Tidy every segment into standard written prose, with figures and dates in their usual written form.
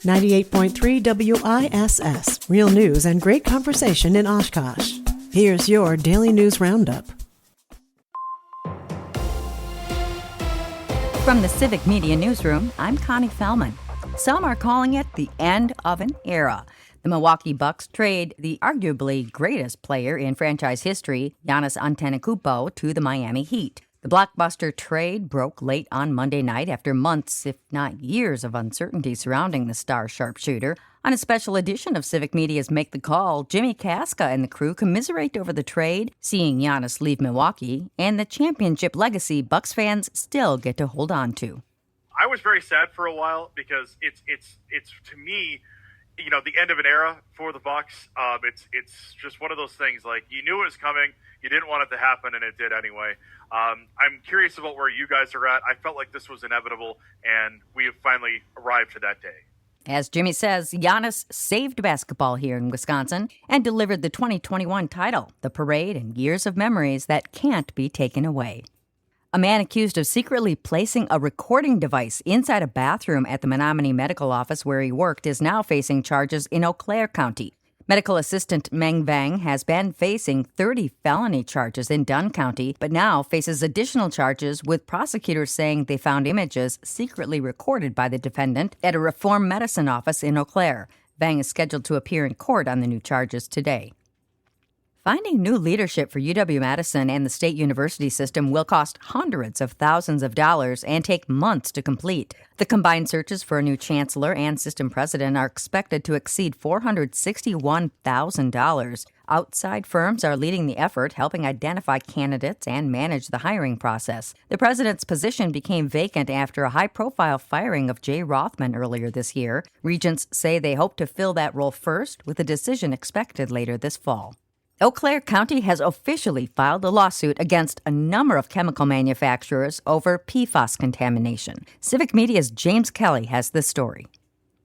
98.3 WISS. Real news and great conversation in Oshkosh. Here's your Daily News Roundup. From the Civic Media Newsroom, I'm Connie Fellman. Some are calling it the end of an era. The Milwaukee Bucks trade the arguably greatest player in franchise history, Giannis Antetokounmpo, to the Miami Heat. The blockbuster trade broke late on Monday night after months, if not years, of uncertainty surrounding the star sharpshooter. On a special edition of Civic Media's Make the Call, Jimmy Casca and the crew commiserate over the trade, seeing Giannis leave Milwaukee, and the championship legacy Bucks fans still get to hold on to. I was very sad for a while because it's to me, the end of an era for the Bucks. It's just one of those things, like, you knew it was coming, you didn't want it to happen, and it did anyway. I'm curious about where you guys are at. I felt like this was inevitable, and we have finally arrived to that day. As Jimmy says, Giannis saved basketball here in Wisconsin and delivered the 2021 title, the parade and years of memories that can't be taken away. A man accused of secretly placing a recording device inside a bathroom at the Menominee Medical Office where he worked is now facing charges in Eau Claire County. Medical assistant Meng Vang has been facing 30 felony charges in Dunn County, but now faces additional charges, with prosecutors saying they found images secretly recorded by the defendant at a Reform Medicine office in Eau Claire. Vang is scheduled to appear in court on the new charges today. Finding new leadership for UW-Madison and the state university system will cost hundreds of thousands of dollars and take months to complete. The combined searches for a new chancellor and system president are expected to exceed $461,000. Outside firms are leading the effort, helping identify candidates and manage the hiring process. The president's position became vacant after a high-profile firing of Jay Rothman earlier this year. Regents say they hope to fill that role first, with a decision expected later this fall. Eau Claire County has officially filed a lawsuit against a number of chemical manufacturers over PFAS contamination. Civic Media's James Kelly has the story.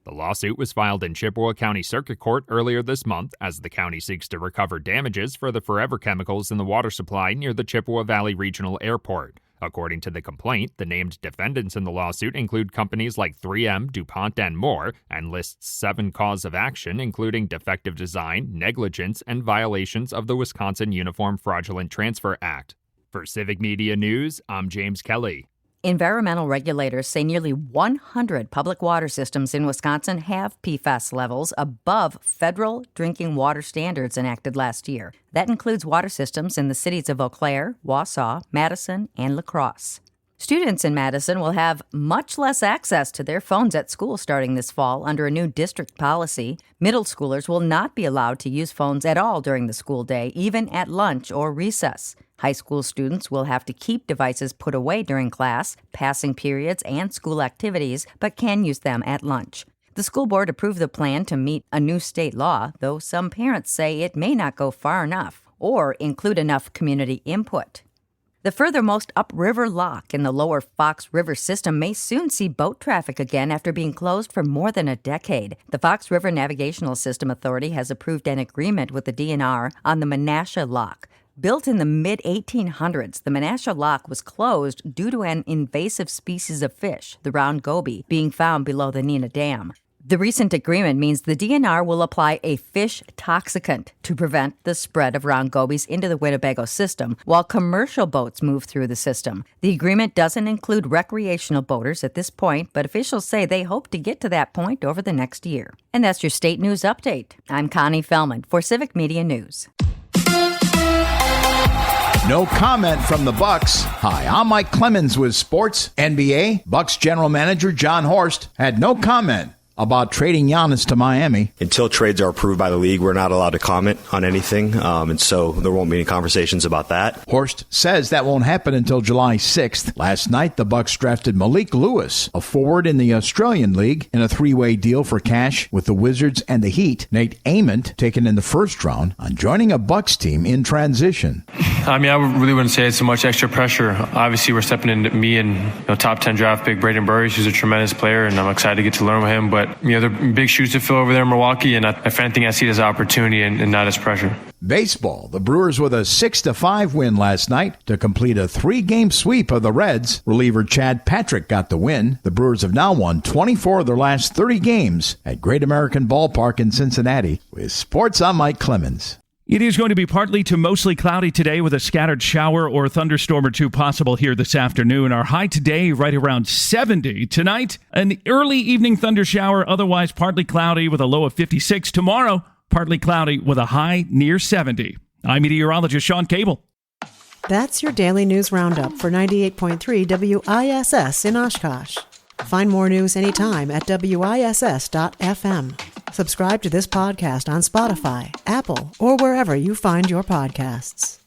The lawsuit was filed in Chippewa County Circuit Court earlier this month as the county seeks to recover damages for the forever chemicals in the water supply near the Chippewa Valley Regional Airport. According to the complaint, the named defendants in the lawsuit include companies like 3M, DuPont, and more, and lists 7 causes of action, including defective design, negligence, and violations of the Wisconsin Uniform Fraudulent Transfer Act. For Civic Media News, I'm James Kelly. Environmental regulators say nearly 100 public water systems in Wisconsin have PFAS levels above federal drinking water standards enacted last year. That includes water systems in the cities of Eau Claire, Wausau, Madison, and La Crosse. Students in Madison will have much less access to their phones at school starting this fall under a new district policy. Middle schoolers will not be allowed to use phones at all during the school day, even at lunch or recess. High school students will have to keep devices put away during class, passing periods, and school activities, but can use them at lunch. The school board approved the plan to meet a new state law, though some parents say it may not go far enough or include enough community input. The furthermost upriver lock in the lower Fox River system may soon see boat traffic again after being closed for more than a decade. The Fox River Navigational System Authority has approved an agreement with the DNR on the Menasha Lock. Built in the mid-1800s, the Menasha Lock was closed due to an invasive species of fish, the round goby, being found below the Neenah Dam. The recent agreement means the DNR will apply a fish toxicant to prevent the spread of round gobies into the Winnebago system, while commercial boats move through the system. The agreement doesn't include recreational boaters at this point, but officials say they hope to get to that point over the next year. And that's your state news update. I'm Connie Fellman for Civic Media News. No comment from the Bucks. Hi, I'm Mike Clemens with Sports. NBA Bucks general manager John Horst had no comment about trading Giannis to Miami. Until trades are approved by the league, we're not allowed to comment on anything, and so there won't be any conversations about that. Horst says that won't happen until July 6th. Last night, the Bucks drafted Malik Lewis, a forward in the Australian League, in a 3-way deal for cash with the Wizards and the Heat. Nate Ament, taken in the first round, on joining a Bucks team in transition. I really wouldn't say it's so much extra pressure. Obviously, we're stepping into me and top 10 draft pick Braden Burris, who's a tremendous player, and I'm excited to get to learn with him. But they're big shoes to fill over there in Milwaukee, and if anything, I see it as an opportunity and not as pressure. Baseball, the Brewers with a 6-5 win last night to complete a 3-game sweep of the Reds. Reliever Chad Patrick got the win. The Brewers have now won 24 of their last 30 games at Great American Ballpark in Cincinnati. With sports, I'm Mike Clemens. It is going to be partly to mostly cloudy today with a scattered shower or thunderstorm or two possible here this afternoon. Our high today right around 70. Tonight, an early evening thunder shower, otherwise partly cloudy with a low of 56. Tomorrow, partly cloudy with a high near 70. I'm meteorologist Sean Cable. That's your daily news roundup for 98.3 WISS in Oshkosh. Find more news anytime at WISS.FM. Subscribe to this podcast on Spotify, Apple, or wherever you find your podcasts.